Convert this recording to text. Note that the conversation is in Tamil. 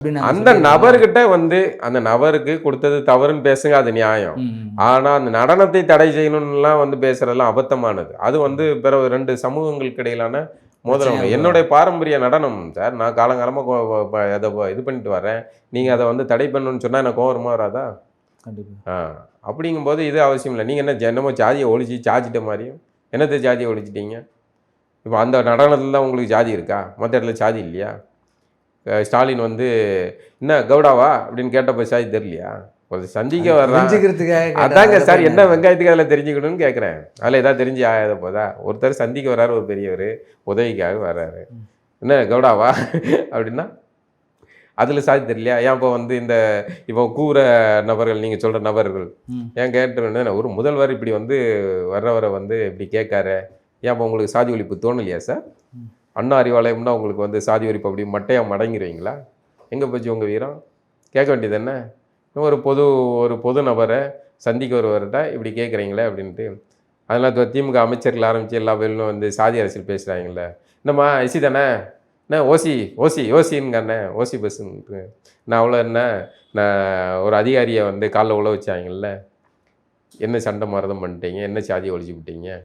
அந்த நபர்கிட்ட வந்து அந்த நபருக்கு கொடுத்தது தவறுன்னு பேசுங்க, அது நியாயம். ஆனா அந்த நடனத்தை தடை செய்யணும்லாம் வந்து பேசுறதெல்லாம் அபத்தமானது. அது வந்து பிற 2 சமூகங்களுக்கு இடையிலான மோதல். என்னுடைய பாரம்பரிய நடனம் சார். நான் காலங்காலமா அத இது பண்ணிட்டு வரேன். நீங்க அத வந்து தடை பண்ணணும்னு சொன்னா எனக்கு கோவம் வருமா வராதா? கண்டிப்பா. அப்படிங்கும்போது இது அவசியம் இல்ல. நீங்க என்ன என்னமோ ஜாதிய ஒழிச்சு சாச்சிட்ட மாரியும். என்னத்த ஜாதிய ஒழிச்சிட்டீங்க? இப்ப அந்த நடனத்துல தான் உங்களுக்கு ஜாதி இருக்கா? மத்த இடத்துல ஜாதி இல்லையா? ஸ்டாலின் வந்து என்ன கவுடாவா அப்படின்னு கேட்டப்ப சாதி தெரியலையா? ஒரு சந்திக்க வர்றாங்க. அதாங்க சார், என்ன வெங்காயத்துக்கு அதில் தெரிஞ்சுக்கணும்னு கேட்குறேன். அதில் ஏதாவது தெரிஞ்சு ஆகாத போதா? ஒருத்தர் சந்திக்க வர்றாரு, ஒரு பெரியவர் உதவிக்காக வர்றாரு. என்ன கவுடாவா அப்படின்னா அதில் சாதி தெரியலையா? ஏன் இப்போ வந்து இப்போ கூற நபர்கள், நீங்கள் சொல்கிற நபர்கள் ஏன் கேட்டு ஒரு முதல்வர் இப்படி வந்து வர்றவரை வந்து இப்படி கேட்காரு, ஏன் இப்போ உங்களுக்கு சாதி ஒழிப்பு தோணலையா சார்? அண்ணா அறிவாலயம்னா உங்களுக்கு வந்து சாதி ஒழிப்பு அப்படி மட்டையாக மடங்கிடுவீங்களா? எங்கே போச்சு உங்கள் வீரம்? கேட்க வேண்டியது என்ன? ஒரு பொது நபரை சந்திக்க வருவர்கிட்ட இப்படி கேட்குறீங்களே அப்படின்ட்டு. அதெல்லாம் திமுக அமைச்சர்கள் ஆரம்பித்து எல்லா பேரும் வந்து சாதி அரசியல் பேசுகிறாங்களே. என்னம்மா எஸ்சி தானே? என்ன ஓசின்னு ஓசி பஸ்ஸுன்ட்டு நான் அவ்வளோ நான் ஒரு அதிகாரியை வந்து காலைல உழ வச்சாங்கல்ல, என்ன சண்டை மாரதம் பண்ணிட்டீங்க, என்ன சாதியை ஒழிச்சு விட்டீங்க?